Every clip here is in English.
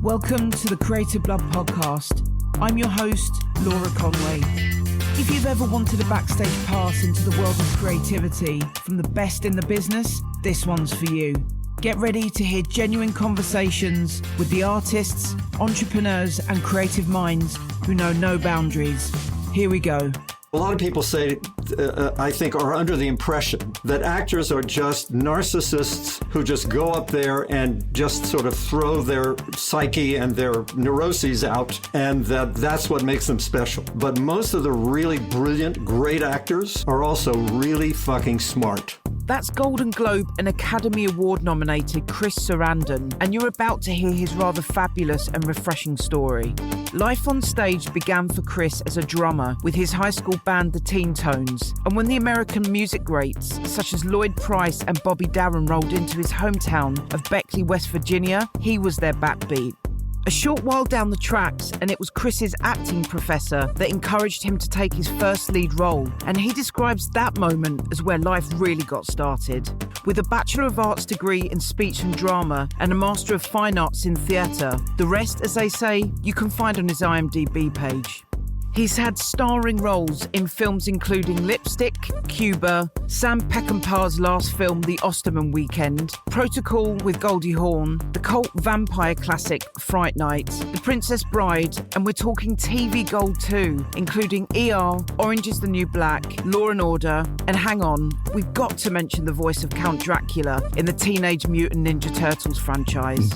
Welcome to the Creative Blood Podcast. I'm your host, Laura Conway. If you've ever wanted a backstage pass into the world of creativity from the best in the business, this one's for you. Get ready to hear genuine conversations with the artists, entrepreneurs, and creative minds who know no boundaries. Here we go. A lot of people say, I think, are under the impression that actors are just narcissists who just go up there and just sort of throw their psyche and their neuroses out, and that's what makes them special. But most of the really brilliant, great actors are also really fucking smart. That's Golden Globe and Academy Award nominated Chris Sarandon, and you're about to hear his rather fabulous and refreshing story. Life on stage began for Chris as a drummer with his high school band, the Teen Tones, and when the American music greats such as Lloyd Price and Bobby Darin rolled into his hometown of Beckley, West Virginia, he was their backbeat. A short while down the tracks, and it was Chris's acting professor that encouraged him to take his first lead role, and he describes that moment as where life really got started. With a Bachelor of Arts degree in speech and drama and a Master of Fine Arts in theatre, the rest, as they say, you can find on his IMDb page. He's had starring roles in films including Lipstick, Cuba, Sam Peckinpah's last film, The Osterman Weekend, Protocol with Goldie Hawn, the cult vampire classic Fright Night, The Princess Bride, and we're talking TV gold too, including ER, Orange is the New Black, Law and Order, and hang on, we've got to mention the voice of Count Dracula in the Teenage Mutant Ninja Turtles franchise.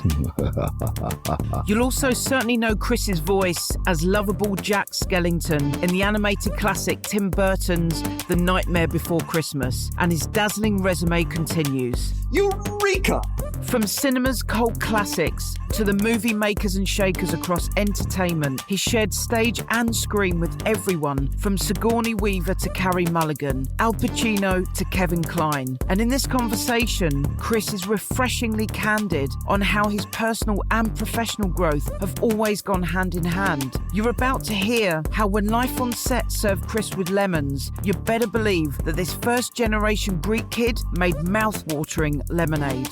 You'll also certainly know Chris's voice as loveable Jack Skellington in the animated classic Tim Burton's The Nightmare Before Christmas, and his dazzling resume continues. Eureka! From cinema's cult classics to the movie makers and shakers across entertainment, he shared stage and screen with everyone from Sigourney Weaver to Carey Mulligan, Al Pacino to Kevin Kline. And in this conversation, Chris is refreshingly candid on how his personal and professional growth have always gone hand in hand. You're about to hear how when life on set served Chris with lemons, you better believe that this first-generation Greek kid made mouth-watering lemonade.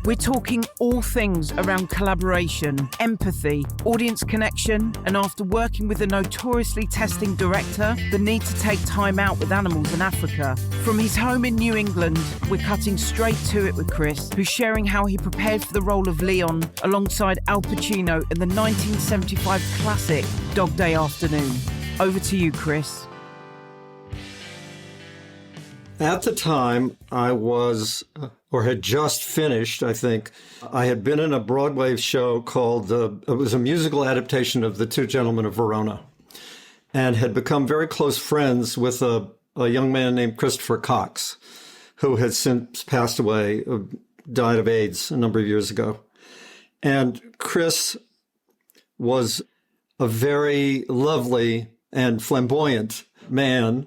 We're talking all things around collaboration, empathy, audience connection, and after working with a notoriously testing director, the need to take time out with animals in Africa. From his home in New England, we're cutting straight to it with Chris, who's sharing how he prepared for the role of Leon alongside Al Pacino in the 1975 classic Dog Day Afternoon. Over to you, Chris. At the time, I was, or had just finished, I think, I had been in a Broadway show called, it was a musical adaptation of The Two Gentlemen of Verona, and had become very close friends with a young man named Christopher Cox, who had since passed away, died of AIDS a number of years ago. And Chris was a very lovely and flamboyant man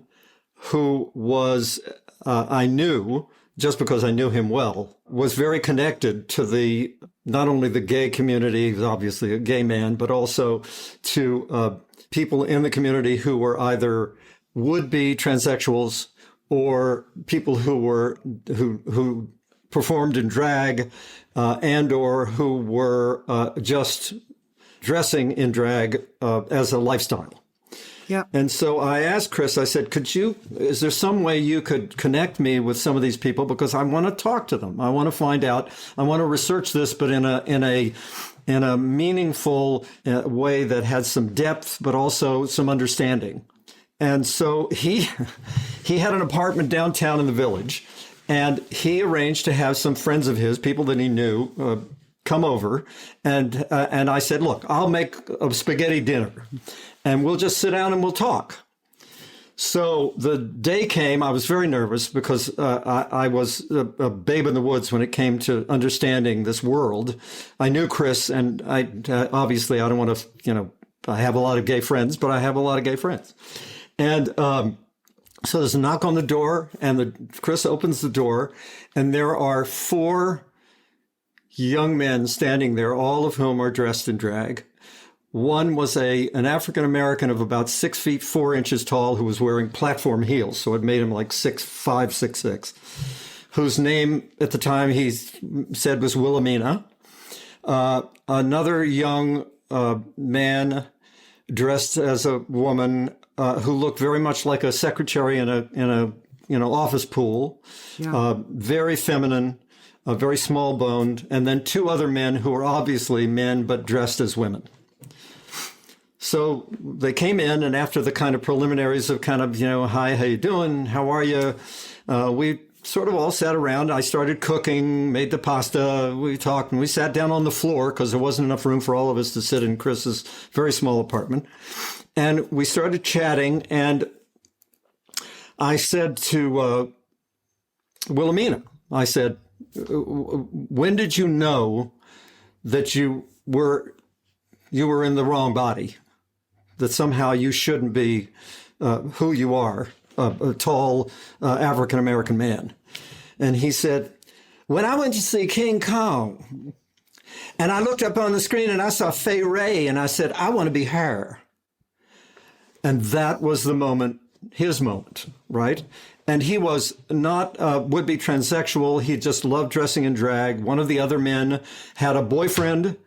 who was, I knew, just because I knew him well, was very connected to not only the gay community, he was obviously a gay man, but also to people in the community who were either would-be transsexuals or people who performed in drag and or who were just dressing in drag as a lifestyle. Yeah. And so I asked Chris, I said, is there some way you could connect me with some of these people? Because I want to talk to them. I want to find out. I want to research this, but in a meaningful way that has some depth, but also some understanding. And so he had an apartment downtown in the Village, and he arranged to have some friends of his, people that he knew, come over. And I said, look, I'll make a spaghetti dinner. And we'll just sit down and we'll talk. So the day came, I was very nervous because I was a babe in the woods when it came to understanding this world. I knew Chris, and obviously I don't want to, I have a lot of gay friends, but I have a lot of gay friends. And so there's a knock on the door, and Chris opens the door, and there are 4 young men standing there, all of whom are dressed in drag. One was an African-American of about 6 feet, 4 inches tall who was wearing platform heels. So it made him like 6'5", 6'6", whose name at the time he said was Wilhelmina. Another young man dressed as a woman who looked very much like a secretary in a office pool, very feminine, very small boned, and then two other men who were obviously men but dressed as women. So they came in, and after the kind of preliminaries of hi, how you doing? How are you? We sort of all sat around. I started cooking, made the pasta. We talked, and we sat down on the floor because there wasn't enough room for all of us to sit in Chris's very small apartment. And we started chatting, and I said to Wilhelmina, I said, when did you know that you were in the wrong body? That somehow you shouldn't be who you are, a tall African-American man. And he said, when I went to see King Kong, and I looked up on the screen and I saw Fay Ray, and I said, I want to be her. And that was the moment, his moment, right? And he was not would-be transsexual. He just loved dressing in drag. One of the other men had a boyfriend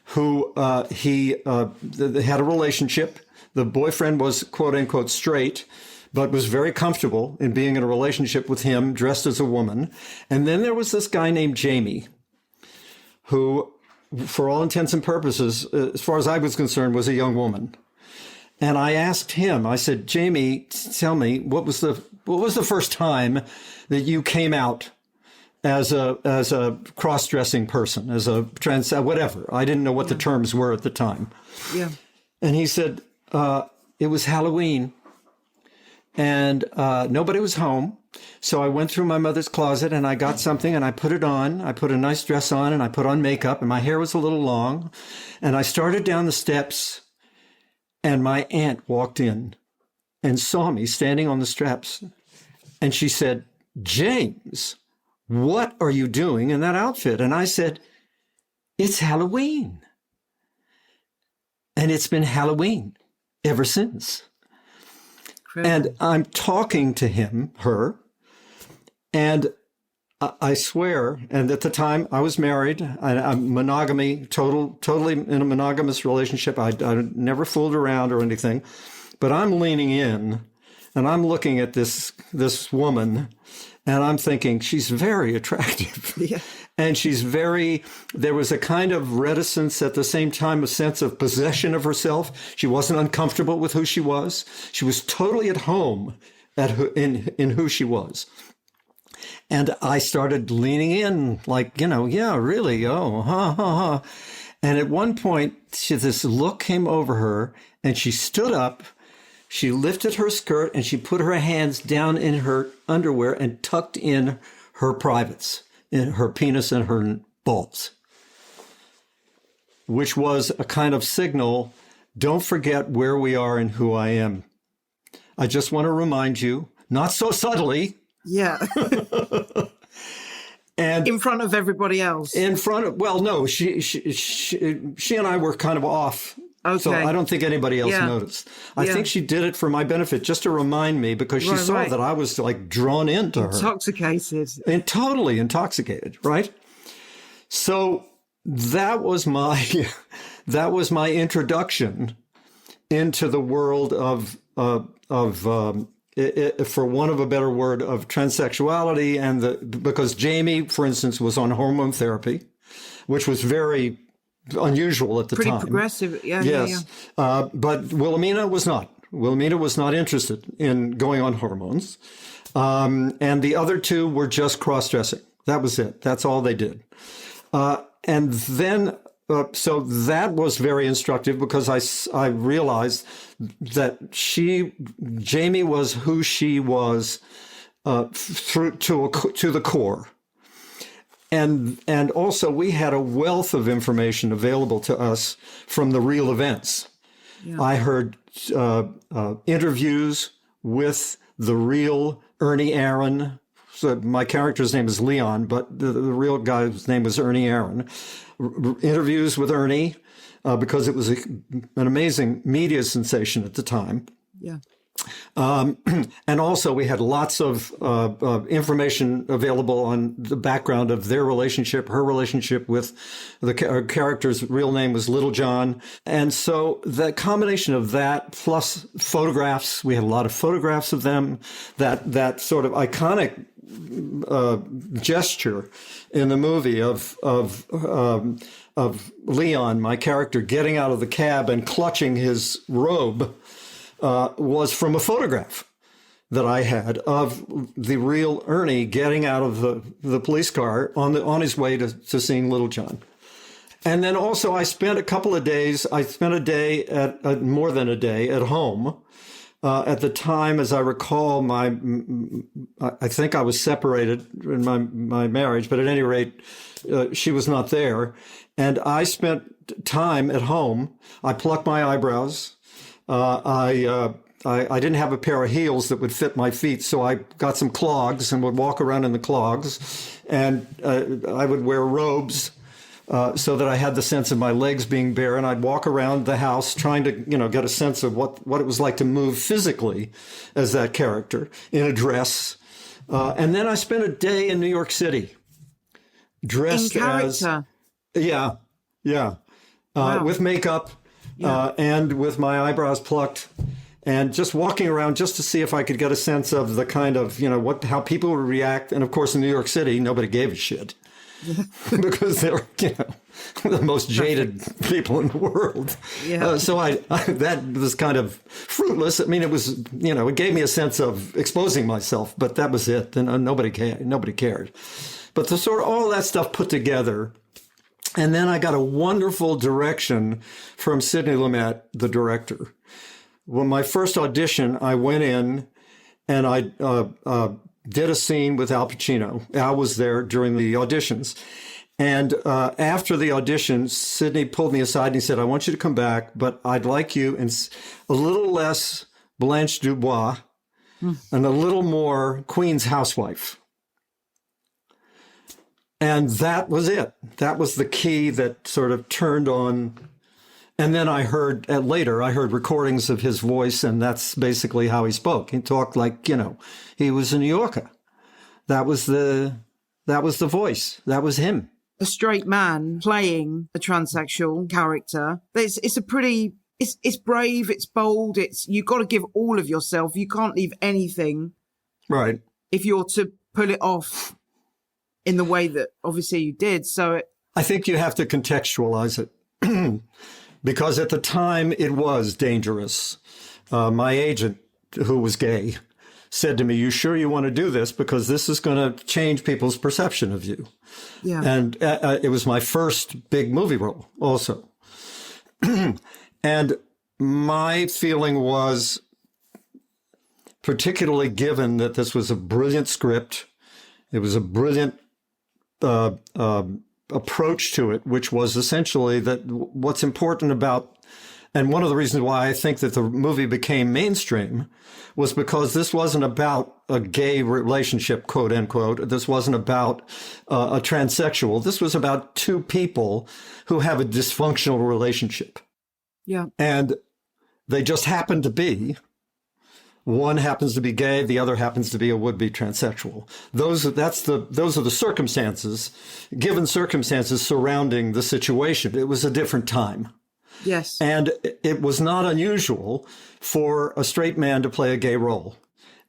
who he had a relationship. The boyfriend was quote unquote straight, but was very comfortable in being in a relationship with him, dressed as a woman. And then there was this guy named Jamie, who, for all intents and purposes, as far as I was concerned, was a young woman. And I asked him, I said, Jamie, tell me, what was the first time that you came out as a cross-dressing person, as a trans, whatever. I didn't know what the terms were at the time. Yeah. And he said, it was Halloween, and nobody was home. So I went through my mother's closet and I got something and I put it on. I put a nice dress on and I put on makeup, and my hair was a little long. And I started down the steps, and my aunt walked in and saw me standing on the steps. And she said, James, what are you doing in that outfit? And I said, it's Halloween. And it's been Halloween ever since. Incredible. And I'm talking to her, and I swear, and at the time I was married, I'm monogamy, totally in a monogamous relationship. I never fooled around or anything, but I'm leaning in and I'm looking at this woman, and I'm thinking she's very attractive. Yeah. And there was a kind of reticence, at the same time, a sense of possession of herself. She wasn't uncomfortable with who she was. She was totally at home in who she was. And I started leaning in like, yeah, really. Oh, ha, ha, ha. And at one point, this look came over her, and she stood up. She lifted her skirt and she put her hands down in her underwear and tucked in her privates, in her penis and her balls, which was a kind of signal, don't forget where we are and who I am. I just want to remind you, not so subtly. Yeah. And in front of everybody else. No, she and I were kind of off. Okay. So I don't think anybody else noticed. I think she did it for my benefit, just to remind me, because she saw that I was like drawn into her. Intoxicated. And totally intoxicated, right? So that was my introduction into the world of for want of a better word, of transsexuality, and because Jamie, for instance, was on hormone therapy, which was very unusual at the time. Pretty progressive, yeah. Yes, yeah. But Wilhelmina was not. Wilhelmina was not interested in going on hormones, and the other two were just cross-dressing. That was it. That's all they did. And then, so that was very instructive, because I realized that Jamie was who she was to the core. And also we had a wealth of information available to us from the real events. Yeah. I heard interviews with the real Ernie Aaron. So my character's name is Leon, but the real guy's name was Ernie Aaron. Interviews with Ernie, because it was an amazing media sensation at the time. Yeah. And also, we had lots of information available on the background of their relationship, her relationship with our character's real name was Little John. And so the combination of that plus photographs, we had a lot of photographs of them, that sort of iconic gesture in the movie of Leon, my character, getting out of the cab and clutching his robe was from a photograph that I had of the real Ernie getting out of the police car on his way to seeing Little John. And then also I spent a day more than a day at home. At the time, as I recall, I think I was separated in my marriage, but at any rate, she was not there. And I spent time at home. I plucked my eyebrows. I didn't have a pair of heels that would fit my feet, so I got some clogs and would walk around in the clogs. And I would wear robes so that I had the sense of my legs being bare, and I'd walk around the house trying to, get a sense of what it was like to move physically as that character in a dress. And then I spent a day in New York City, dressed in character. Wow. With makeup and with my eyebrows plucked, and just walking around just to see if I could get a sense of the kind of, how people would react. And of course, in New York City, nobody gave a shit. Because they're, the most jaded people in the world. Yeah. So that was kind of fruitless. I mean, it was, it gave me a sense of exposing myself, but that was it. And nobody cared. But the sort of all that stuff put together. And then I got a wonderful direction from Sidney Lumet, the director. When my first audition, I went in and I did a scene with Al Pacino. Al was there during the auditions. And after the audition, Sidney pulled me aside and he said, I want you to come back, but I'd like you in a little less Blanche Dubois and a little more Queen's Housewife. And that was it. That was the key that sort of turned on. And then I heard recordings of his voice, and that's basically how he spoke. He talked like, he was a New Yorker. That was the voice. That was him. A straight man playing a transsexual character. It's brave, it's bold, you've got to give all of yourself. You can't leave anything. Right. If you're to pull it off in the way that obviously you did. So I think you have to contextualize it. Because at the time it was dangerous. My agent, who was gay, said to me, you sure you want to do this? Because this is going to change people's perception of you. Yeah. And it was my first big movie role also. And my feeling was, particularly given that this was a brilliant script, it was a brilliant approach to it, which was essentially that what's important about, and one of the reasons why I think that the movie became mainstream was because this wasn't about a gay relationship, quote unquote. This wasn't about a transsexual. This was about two people who have a dysfunctional relationship. Yeah. And they just happen to be. One happens to be gay, the other happens to be a would-be transsexual. Those are the circumstances, given circumstances surrounding the situation. It was a different time. Yes. And it was not unusual for a straight man to play a gay role.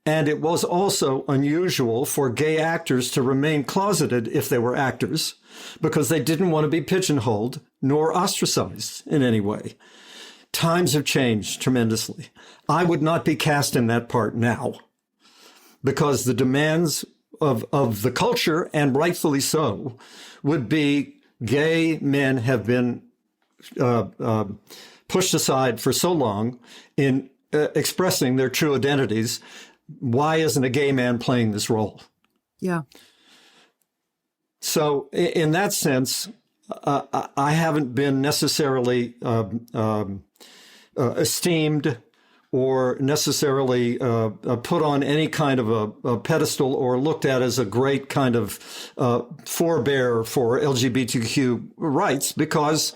And it was also unusual for gay actors to remain closeted if they were actors, because they didn't want to be pigeonholed nor ostracized in any way. Times have changed tremendously. I would not be cast in that part now because the demands of the culture, and rightfully so, would be gay men have been pushed aside for so long in expressing their true identities. Why isn't a gay man playing this role? Yeah. So in that sense, I haven't been necessarily esteemed or necessarily put on any kind of a pedestal or looked at as a great kind of forebearer for LGBTQ rights, because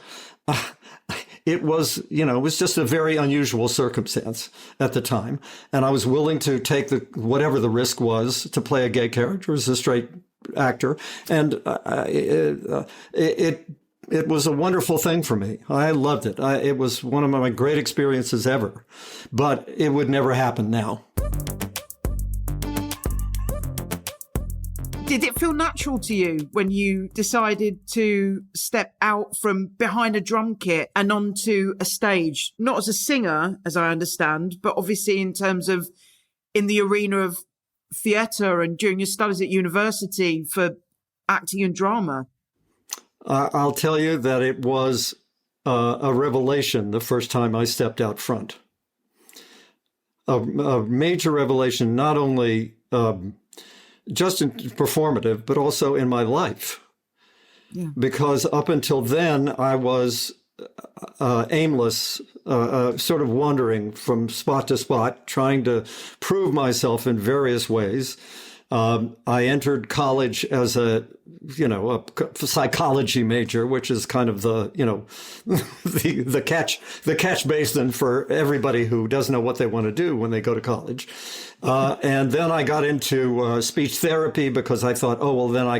it was, it was just a very unusual circumstance at the time. And I was willing to take whatever the risk was to play a gay character as a straight actor. And it was a wonderful thing for me. I loved it. It was one of my great experiences ever, but it would never happen now. Did it feel natural to you when you decided to step out from behind a drum kit and onto a stage? Not as a singer, as I understand, but obviously in terms of in the arena of theatre and during your studies at university for acting and drama. I'll tell you that it was a revelation the first time I stepped out front. A major revelation, not only just in performative, but also in my life. Yeah. Because up until then, I was aimless, sort of wandering from spot to spot, trying to prove myself in various ways. I entered college as a psychology major, which is kind of the catch basin for everybody who doesn't know what they want to do when they go to college. And then I got into speech therapy because I thought, oh well, then I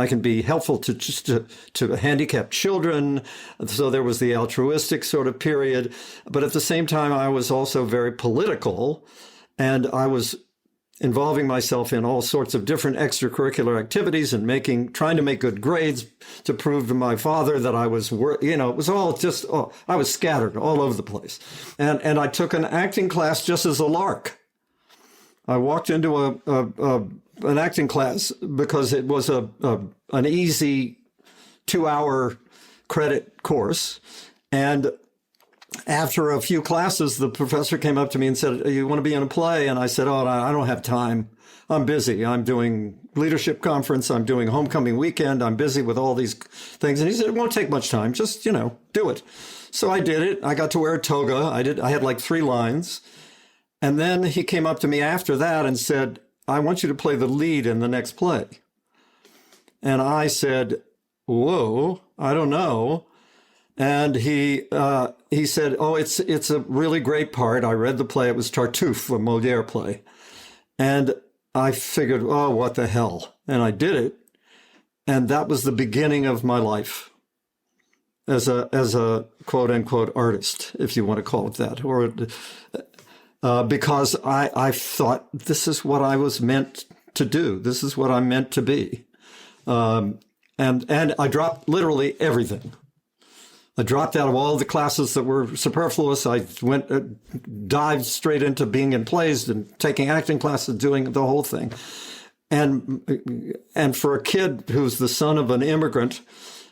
can be helpful to handicapped children. So there was the altruistic sort of period, but at the same time, I was also very political, and I was involving myself in all sorts of different extracurricular activities and trying to make good grades to prove to my father that I was, it was all just, I was scattered all over the place. And I took an acting class just as a lark. I walked into an acting class because it was an easy 2-hour credit course. And after a few classes, the professor came up to me and said, "You want to be in a play?" And I said, "Oh, I don't have time. I'm busy. I'm doing leadership conference. I'm doing homecoming weekend. I'm busy with all these things." And he said, "It won't take much time. Just, do it." So I did it. I got to wear a toga. I had like 3 lines. And then he came up to me after that and said, "I want you to play the lead in the next play." And I said, "Whoa, I don't know." And he said, "Oh, it's a really great part. I read the play. It was Tartuffe, a Molière play." And I figured, oh, what the hell? And I did it. And that was the beginning of my life as a quote unquote artist, if you want to call it that, or because I thought this is what I was meant to do. This is what I'm meant to be. And I dropped literally everything. I dropped out of all the classes that were superfluous. I dived straight into being in plays and taking acting classes, doing the whole thing. And for a kid who's the son of an immigrant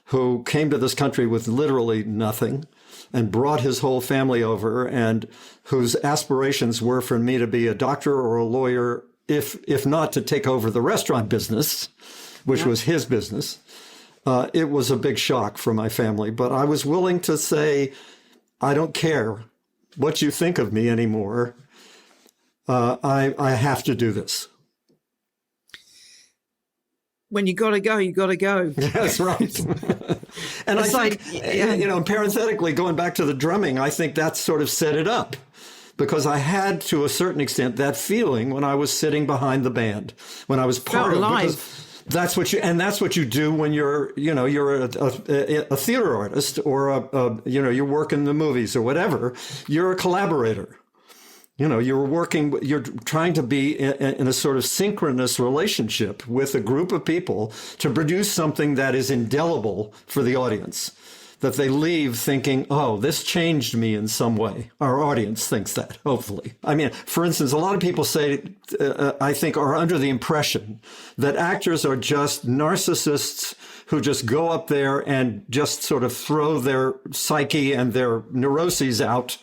who came to this country with literally nothing and brought his whole family over, and whose aspirations were for me to be a doctor or a lawyer, if not to take over the restaurant business, which was his business. It was a big shock for my family, but I was willing to say, I don't care what you think of me anymore. I have to do this. When you got to go, you got to go. That's right. And it's I think, parenthetically, going back to the drumming, I think that sort of set it up. Because I had, to a certain extent, that feeling when I was sitting behind the band, when I was part of it. That's what you do when you're a theater artist, or you work in the movies or whatever. You're a collaborator. You're trying to be in a sort of synchronous relationship with a group of people to produce something that is indelible for the audience, that they leave thinking, oh, this changed me in some way. Our audience thinks that, hopefully. I mean, for instance, a lot of people say, I think, are under the impression that actors are just narcissists who just go up there and just sort of throw their psyche and their neuroses out,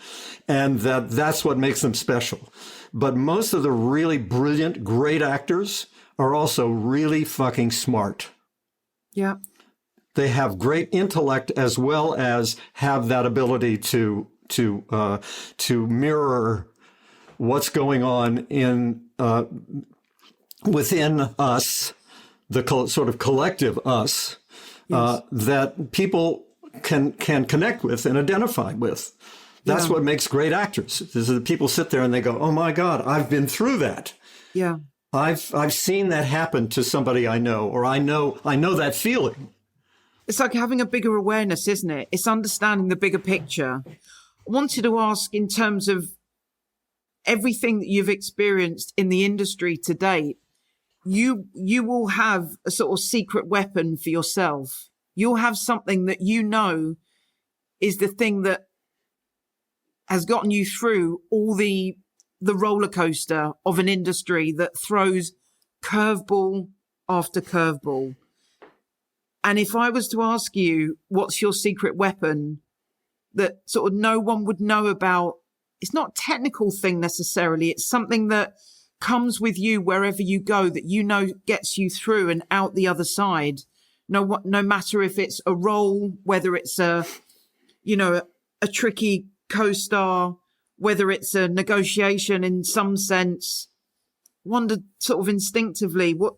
and that's what makes them special. But most of the really brilliant, great actors are also really fucking smart. Yeah. They have great intellect as well as have that ability to mirror what's going on within us, the sort of collective us, that people can connect with and identify with. That's what makes great actors. Is that people sit there and they go, "Oh my God, I've been through that. Yeah, I've seen that happen to somebody I know, or I know that feeling." it's like having a bigger awareness, isn't it? It's understanding the bigger picture. I wanted to ask, in terms of everything that you've experienced in the industry to date, you will have a sort of secret weapon for yourself. You'll have something that you know is the thing that has gotten you through all the roller coaster of an industry that throws curveball after curveball. And if I was to ask you, what's your secret weapon that sort of no one would know about, it's not a technical thing necessarily. It's something that comes with you wherever you go, that you know gets you through and out the other side. No matter if it's a role, whether it's a tricky co-star, whether it's a negotiation in some sense. Wondered sort of instinctively, what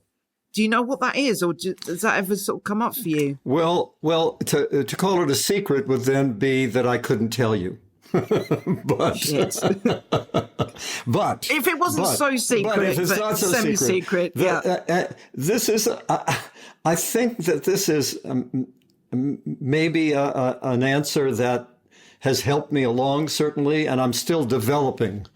do you know what that is, or does that ever sort of come up for you? Well, to call it a secret would then be that I couldn't tell you. but if it wasn't so secret, but not so semi-secret, this is. I think that this is maybe an answer that has helped me along, certainly, and I'm still developing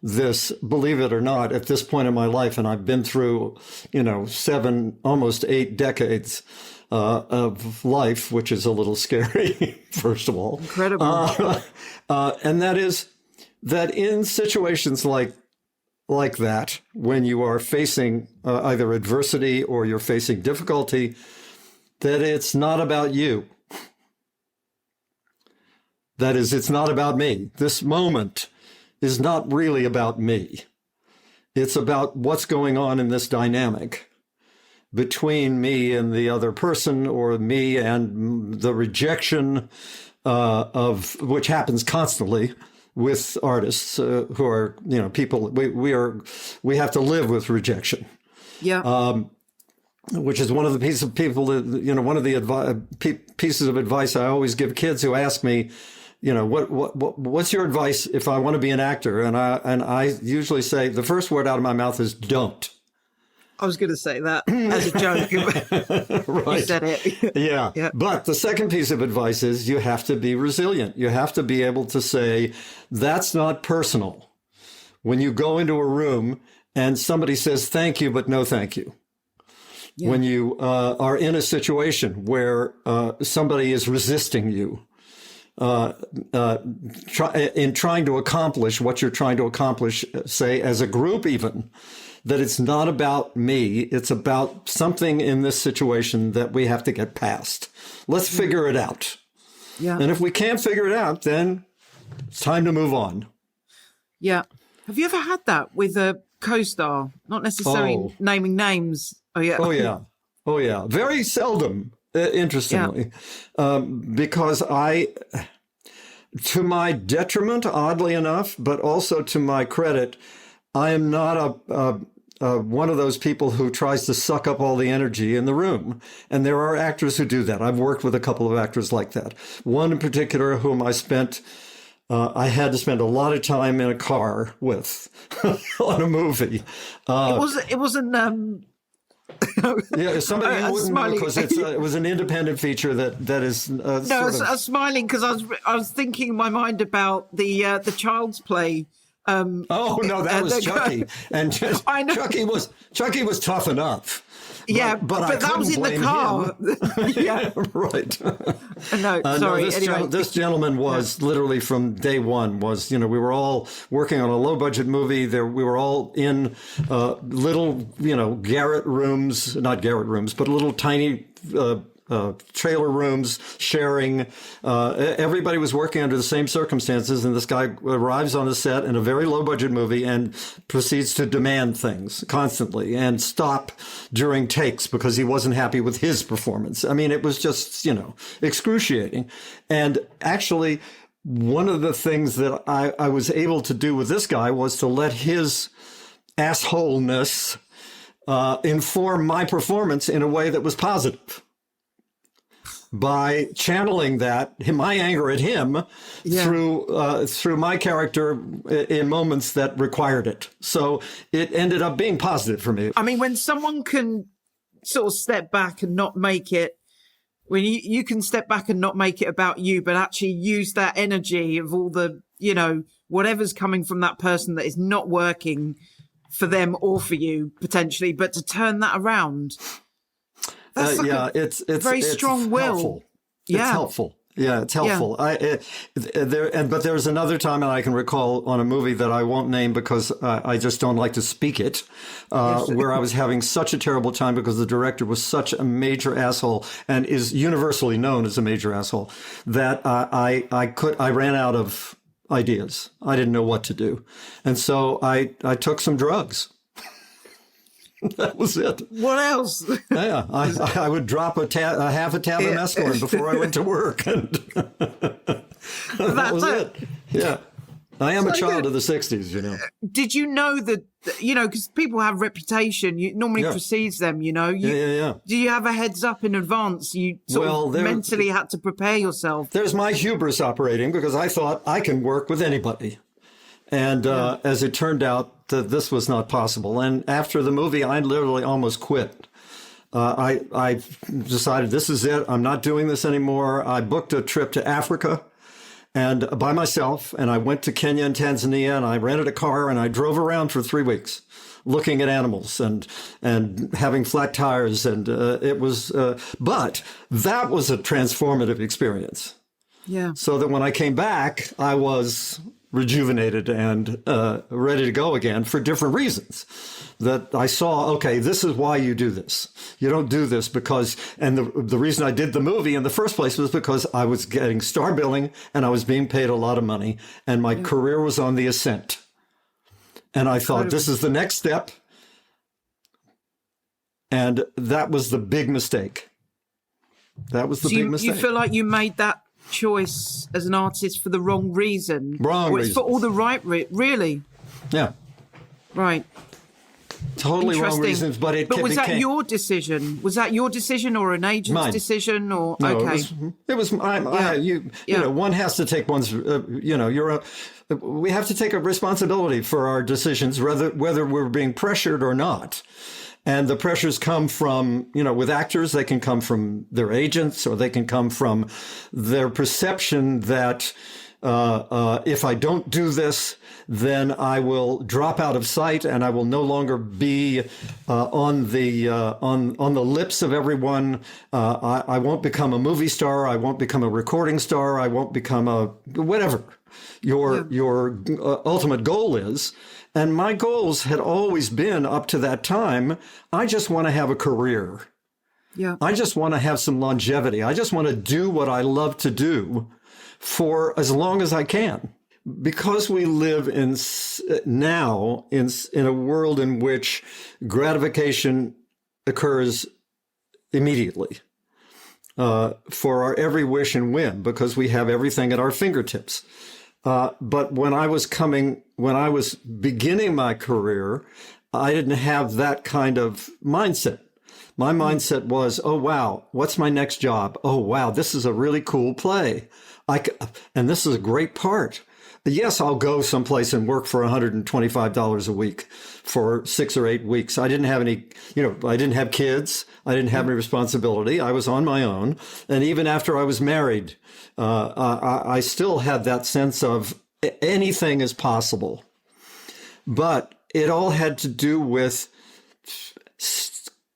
this, believe it or not, at this point in my life. And I've been through, 7, almost 8 decades of life, which is a little scary, first of all. Incredible. And that is that in situations like that, when you are facing either adversity or you're facing difficulty, that it's not about you. That is, it's not about me. This moment is not really about me. It's about what's going on in this dynamic between me and the other person, or me and the rejection of which happens constantly with artists who are, people. We have to live with rejection. Yeah. Which is one of the pieces of people that, one of the pieces of advice I always give kids who ask me, what's your advice if I want to be an actor? And I usually say the first word out of my mouth is don't. I was going to say that as a joke. Right. You said it. Yeah. But the second piece of advice is you have to be resilient. You have to be able to say, that's not personal. When you go into a room and somebody says, thank you, but no thank you. Yeah. When you are in a situation where somebody is resisting you, in trying to accomplish what you're trying to accomplish, say as a group even, that it's not about me, it's about something in this situation that we have to get past. Let's figure it out. Yeah. And if we can't figure it out, then it's time to move on. Yeah. Have you ever had that with a co-star? Not necessarily naming names. Oh, yeah. Oh, yeah. Oh, yeah. Very seldom, interestingly, because to my detriment, oddly enough, but also to my credit, I am not one of those people who tries to suck up all the energy in the room. And there are actors who do that. I've worked with a couple of actors like that. One in particular whom I had to spend a lot of time in a car with on a movie. It wasn't. Yeah, somebody who wouldn't know, because it was an independent feature that is. No, I was smiling because I was thinking in my mind about the Child's Play. Oh no, that was Chucky, and I know. Chucky was tough enough. Yeah, but that was in the car. Yeah, right. No, sorry. No, this gentleman was literally from day one. We were all working on a low budget movie. We were all in little, garret rooms, not garret rooms, but little tiny trailer rooms, sharing. Everybody was working under the same circumstances, and this guy arrives on the set in a very low-budget movie and proceeds to demand things constantly and stop during takes because he wasn't happy with his performance. I mean, it was just, excruciating. And actually, one of the things that I was able to do with this guy was to let his assholeness inform my performance in a way that was positive. by channeling my anger at him through my character in moments that required it. So it ended up being positive for me. I mean, when someone can sort of step back and not make it, when you can step back and not make it about you, but actually use that energy of all the, whatever's coming from that person that is not working for them or for you potentially, but to turn that around. That's it's very strong will. Helpful. It's helpful. Yeah, it's helpful. Yeah. But there's another time that I can recall on a movie that I won't name because I just don't like to speak it, where I was having such a terrible time because the director was such a major asshole and is universally known as a major asshole that I ran out of ideas. I didn't know what to do, and so I took some drugs. That was it. What else? Yeah, I would drop a half a tab of mescaline before I went to work, and that was it. Yeah, I am a child of the '60s. Did you know that? Because people have reputation. It normally precedes them. Yeah. Do you have a heads up in advance? You mentally had to prepare yourself. There's my hubris operating because I thought I can work with anybody. And as it turned out, this was not possible. And after the movie, I literally almost quit. I decided this is it. I'm not doing this anymore. I booked a trip to Africa and by myself. And I went to Kenya and Tanzania and I rented a car and I drove around for 3 weeks looking at animals and having flat tires. And it was but that was a transformative experience. Yeah. So that when I came back, I was rejuvenated and ready to go again for different reasons. That I saw, okay, this is why you do this. You don't do this because, and the reason I did the movie in the first place was because I was getting star billing and I was being paid a lot of money and my career was on the ascent. And I thought, this is the next step. And that was the big mistake. That was the big mistake. You feel like you made that choice as an artist for the wrong reason? Wrong reason. For all the right really? Yeah. Right. Totally wrong reasons, but was that your decision? Was that your decision or an agent's decision? Or no, okay, it was one has to take one's. We have to take a responsibility for our decisions, whether we're being pressured or not. And the pressures come from, with actors, they can come from their agents or they can come from their perception that if I don't do this, then I will drop out of sight and I will no longer be on the lips of everyone. I won't become a movie star. I won't become a recording star. I won't become a whatever your ultimate goal is. And my goals had always been up to that time, I just want to have a career. Yeah. I just want to have some longevity. I just want to do what I love to do for as long as I can. Because we live now in a world in which gratification occurs immediately for our every wish and whim, because we have everything at our fingertips. But when I was beginning my career, I didn't have that kind of mindset. My mindset was, oh, wow, what's my next job? Oh, wow, this is a really cool play. And this is a great part. Yes, I'll go someplace and work for $125 a week for 6 or 8 weeks. I didn't have any, I didn't have kids. I didn't have any responsibility. I was on my own. And even after I was married, I still had that sense of anything is possible. But it all had to do with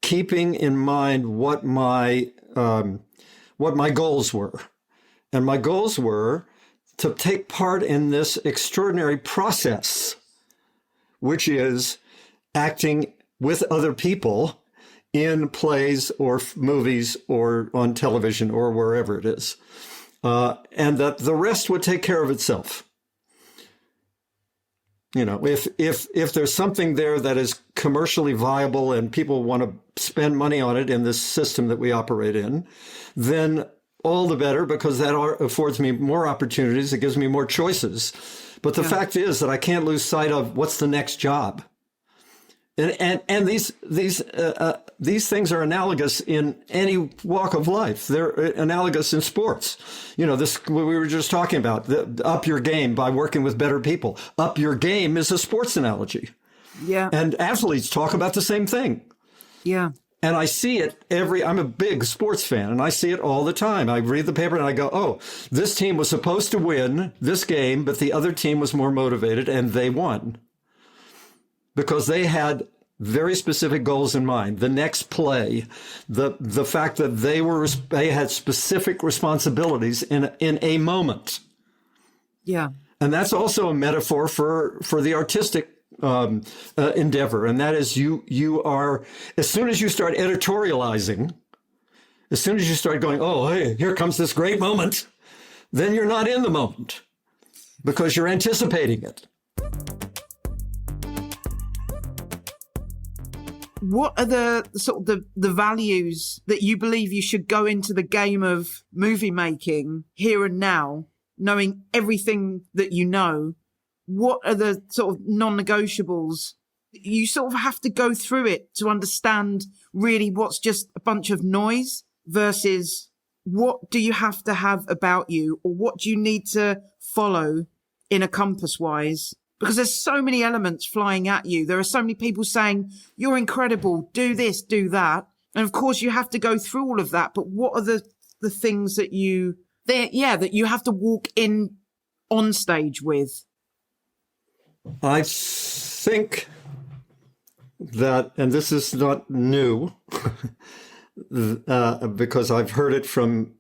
keeping in mind what my goals were. And my goals were to take part in this extraordinary process, which is acting with other people in plays or movies or on television or wherever it is. And that the rest would take care of itself. If there's something there that is commercially viable and people want to spend money on it in this system that we operate in, then all the better, because that affords me more opportunities. It gives me more choices. But the fact is that I can't lose sight of what's the next job. And these things are analogous in any walk of life. They're analogous in sports. This we were just talking about, up your game by working with better people. Up your game is a sports analogy. Yeah. And athletes talk about the same thing. Yeah. And I see it I'm a big sports fan, and I see it all the time. I read the paper and I go, oh, this team was supposed to win this game, but the other team was more motivated and they won. Because they had very specific goals in mind. The next play, the fact that they had specific responsibilities in a moment. Yeah. And that's also a metaphor for the artistic endeavor. And that is you are, as soon as you start editorializing, as soon as you start going, oh, hey, here comes this great moment, then you're not in the moment because you're anticipating it. What are the values that you believe you should go into the game of movie making here and now, knowing everything that you know? What are the sort of non-negotiables? You sort of have to go through it to understand really what's just a bunch of noise versus what do you have to have about you, or what do you need to follow in a compass-wise? Because there's so many elements flying at you. There are so many people saying, you're incredible, do this, do that. And of course you have to go through all of that. But what are the things that that you have to walk in on stage with? I think that, and this is not new, because I've heard it from,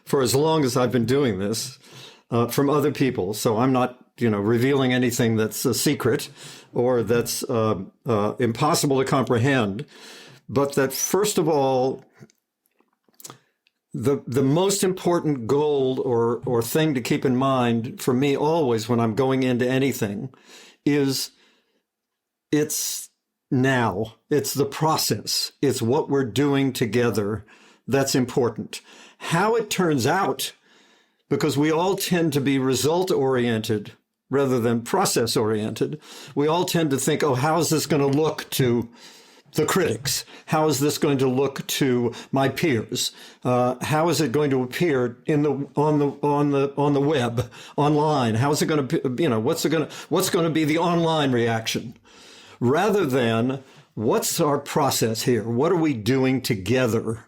for as long as I've been doing this, from other people. So I'm not, revealing anything that's a secret or that's impossible to comprehend. But that, first of all, the most important goal or thing to keep in mind for me always when I'm going into anything is it's now. It's the process. It's what we're doing together that's important. How it turns out, because we all tend to be result-oriented rather than process-oriented. We all tend to think, oh, how is this going to look to the critics? How is this going to look to my peers? How is it going to appear on the web, online? How is it going to, what's going to be the online reaction? Rather than, what's our process here? What are we doing together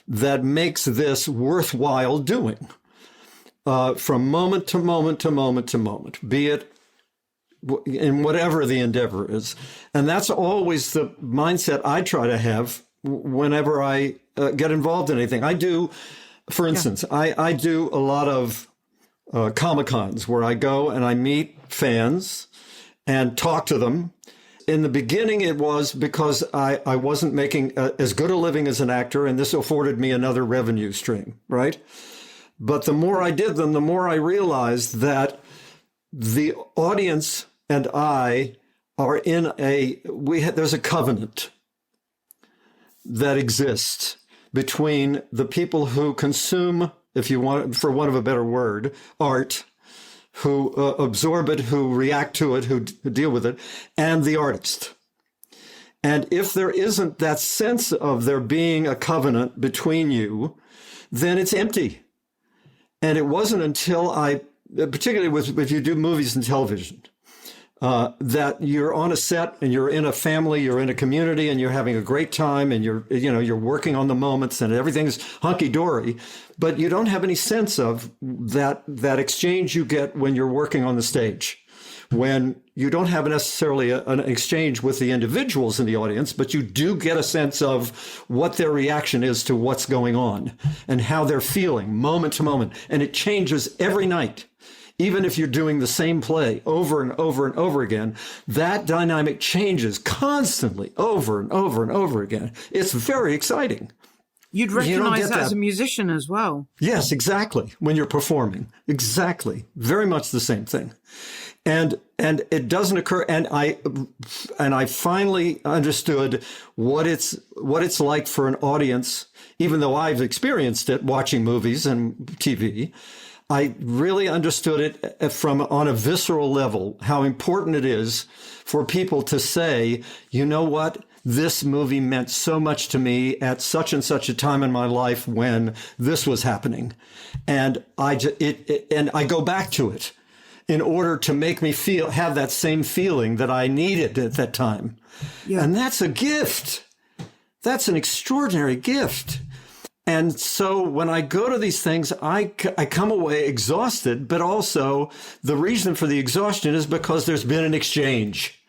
that makes this worthwhile doing? From moment to moment to moment to moment, be it in whatever the endeavor is. And that's always the mindset I try to have whenever I get involved in anything. I do, for instance, I do a lot of Comic-Cons where I go and I meet fans and talk to them. In the beginning, it was because I wasn't making as good a living as an actor, and this afforded me another revenue stream, right? But the more I did them, the more I realized that the audience and I are in there's a covenant that exists between the people who consume, if you want, for want of a better word, art, who absorb it, who react to it, who deal with it, and the artist. And if there isn't that sense of there being a covenant between you, then it's empty. And it wasn't until particularly if you do movies and television, that you're on a set and you're in a family, you're in a community, and you're having a great time, and you're working on the moments, and everything's hunky dory, but you don't have any sense of that exchange you get when you're working on the stage, when you don't have necessarily an exchange with the individuals in the audience, but you do get a sense of what their reaction is to what's going on and how they're feeling moment to moment. And it changes every night. Even if you're doing the same play over and over and over again, that dynamic changes constantly over and over and over again. It's very exciting. You'd recognize that as a musician as well. Yes, exactly. When you're performing. Exactly. Very much the same thing. And it doesn't occur. And I finally understood what it's like for an audience, even though I've experienced it watching movies and TV. I really understood it from on a visceral level, how important it is for people to say, you know what? This movie meant so much to me at such and such a time in my life when this was happening. And I go back to it in order to make me have that same feeling that I needed at that time. Yeah. And that's a gift. That's an extraordinary gift. And so when I go to these things, I come away exhausted, but also the reason for the exhaustion is because there's been an exchange.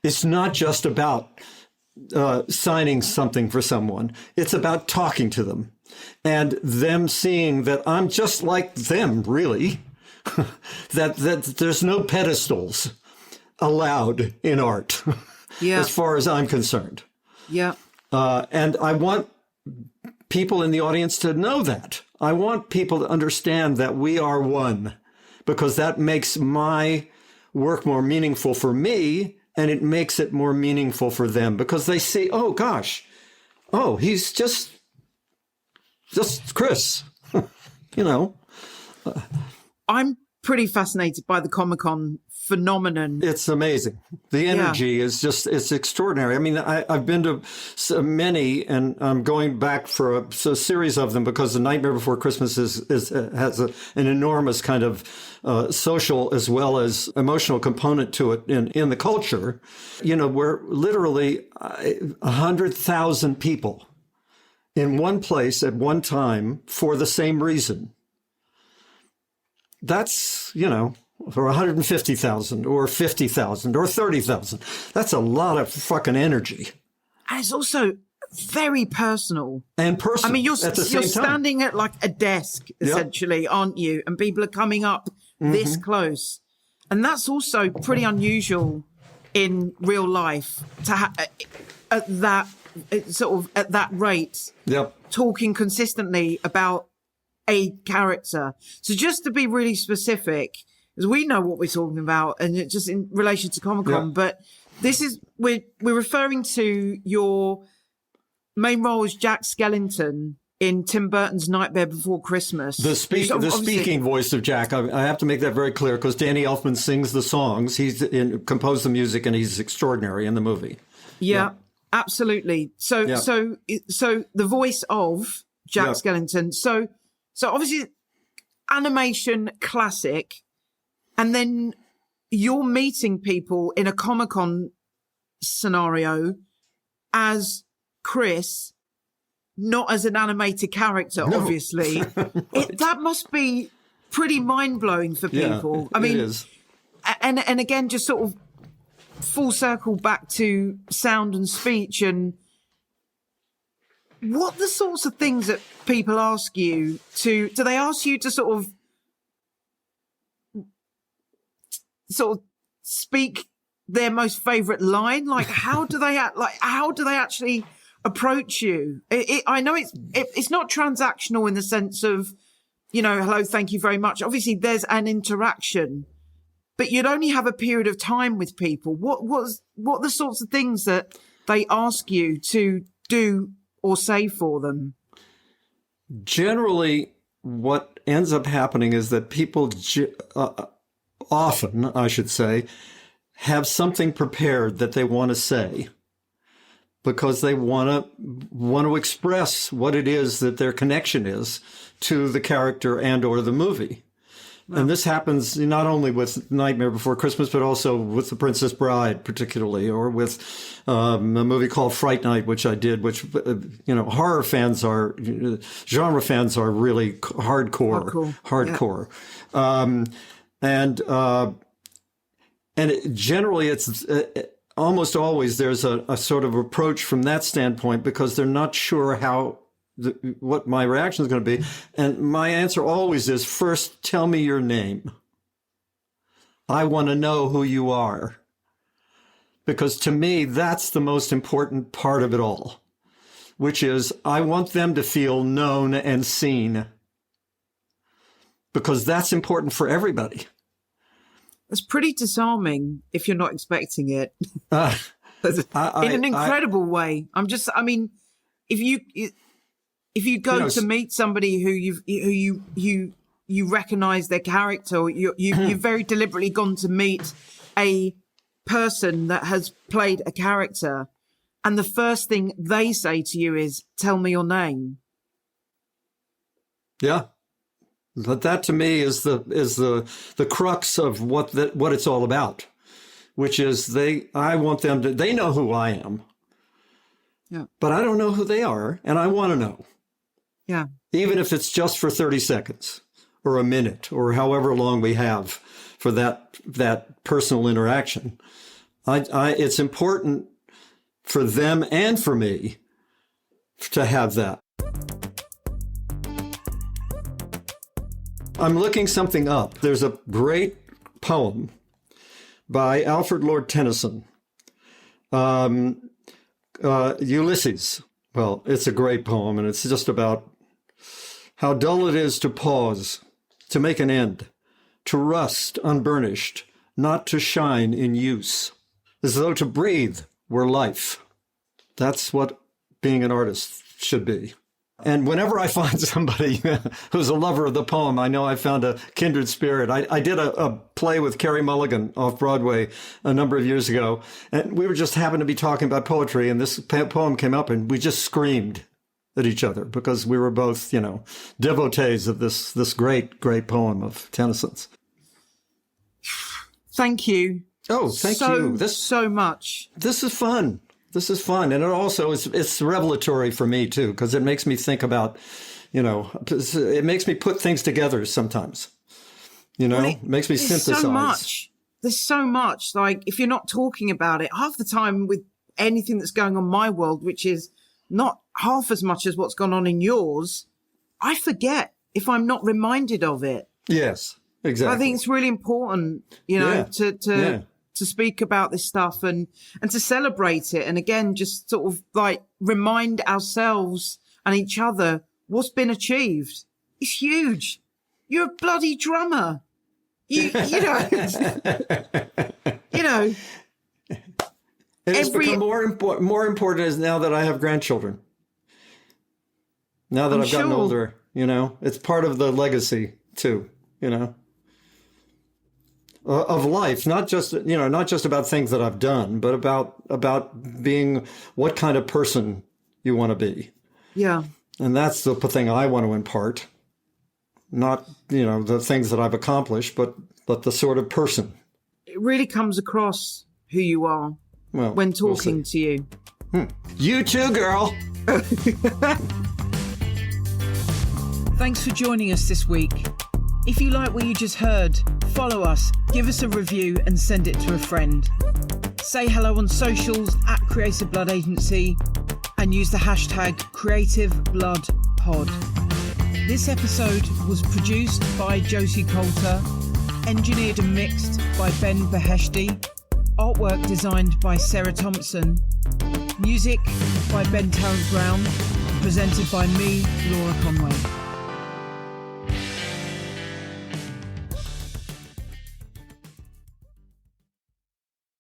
It's not just about signing something for someone. It's about talking to them and them seeing that I'm just like them, really, that there's no pedestals allowed in art, as far as I'm concerned. Yeah. And I want people in the audience to know that. I want people to understand that we are one, because that makes my work more meaningful for me, and it makes it more meaningful for them, because they see, oh gosh, oh, he's just Chris, you know. I'm pretty fascinated by the Comic-Con phenomenon. It's amazing. The energy is just, it's extraordinary. I mean, I've been to so many, and I'm going back for a series of them, because The Nightmare Before Christmas has an enormous kind of social as well as emotional component to it in the culture. You know, we're literally 100,000 people in one place at one time for the same reason. That's, you know, or 150,000 or 50,000 or 30,000. That's a lot of fucking energy. And it's also very personal. And personal. I mean, you're standing at like a desk, essentially, aren't you? And people are coming up this close. And that's also pretty unusual in real life to at that rate, talking consistently about a character. So just to be really specific, because we know what we're talking about, and it's just in relation to Comic-Con, but this is, we're referring to your main role as Jack Skellington in Tim Burton's Nightmare Before Christmas. The speaking voice of Jack. I have to make that very clear, because Danny Elfman sings the songs. He's composed the music, and he's extraordinary in the movie. Yeah, absolutely. So the voice of Jack Skellington. So obviously animation classic, and then you're meeting people in a Comic-Con scenario as Chris, not as an animated character, obviously. Right. That must be pretty mind-blowing for people. Yeah, I mean, it is. And again, just sort of full circle back to sound and speech, and what the sorts of things that people ask you to, do they ask you to sort of speak their most favorite line? Like, how do they actually approach you? I know it's not transactional in the sense of, you know, hello, thank you very much. Obviously there's an interaction, but you'd only have a period of time with people. What are the sorts of things that they ask you to do or say for them? Generally, what ends up happening is that people often, I should say, have something prepared that they want to say, because they want to express what it is that their connection is to the character and or the movie. Wow. And this happens not only with Nightmare Before Christmas, but also with The Princess Bride, particularly, or with a movie called Fright Night, which I did, which, horror fans genre fans are really hardcore. Generally, it's almost always there's a sort of approach from that standpoint, because they're not sure what my reaction is going to be. And my answer always is, first, tell me your name. I want to know who you are. Because to me, that's the most important part of it all, which is I want them to feel known and seen, because that's important for everybody. That's pretty disarming if you're not expecting it. In an incredible way. If you go to meet somebody who you recognise their character, or you've very deliberately gone to meet a person that has played a character, and the first thing they say to you is, "Tell me your name." Yeah. But that to me is the crux of what it's all about, which is I want them to, they know who I am. Yeah. But I don't know who they are, and I want to know. Yeah. Even if it's just for 30 seconds or a minute or however long we have for that personal interaction. It's important for them and for me to have that. I'm looking something up. There's a great poem by Alfred Lord Tennyson, Ulysses. Well, it's a great poem, and it's just about how dull it is to pause, to make an end, to rust unburnished, not to shine in use, as though to breathe were life. That's what being an artist should be. And whenever I find somebody who's a lover of the poem, I know I found a kindred spirit. I did a play with Carey Mulligan off Broadway a number of years ago, and we were just happened to be talking about poetry, and this poem came up, and we just screamed at each other because we were both, devotees of this great, great poem of Tennyson's. Thank you. Oh, thank you. So much. This is fun. This is fun. And it also it's revelatory for me, too, because it makes me think about, it makes me put things together sometimes. It makes me synthesize. So much. There's so much. Like, if you're not talking about it, half the time with anything that's going on in my world, which is not half as much as what's gone on in yours, I forget if I'm not reminded of it. Yes, exactly. I think it's really important, to speak about this stuff and to celebrate it. And again, just sort of like remind ourselves and each other what's been achieved. It's huge. You're a bloody drummer. It has become more important is now that I have grandchildren. Now that I've gotten older, it's part of the legacy too, of life, not just about things that I've done, but about being what kind of person you want to be. Yeah. And that's the thing I want to impart, not, the things that I've accomplished, but the sort of person. It really comes across who you are when talking to you. You too, girl. Thanks for joining us this week. If you like what you just heard, follow us, give us a review and send it to a friend. Say hello on socials at Creative Blood Agency and use the hashtag CreativeBloodPod. This episode was produced by Josie Coulter, engineered and mixed by Ben Beheshti, artwork designed by Sarah Thompson, music by Ben Tarrant Brown, presented by me, Laura Conway.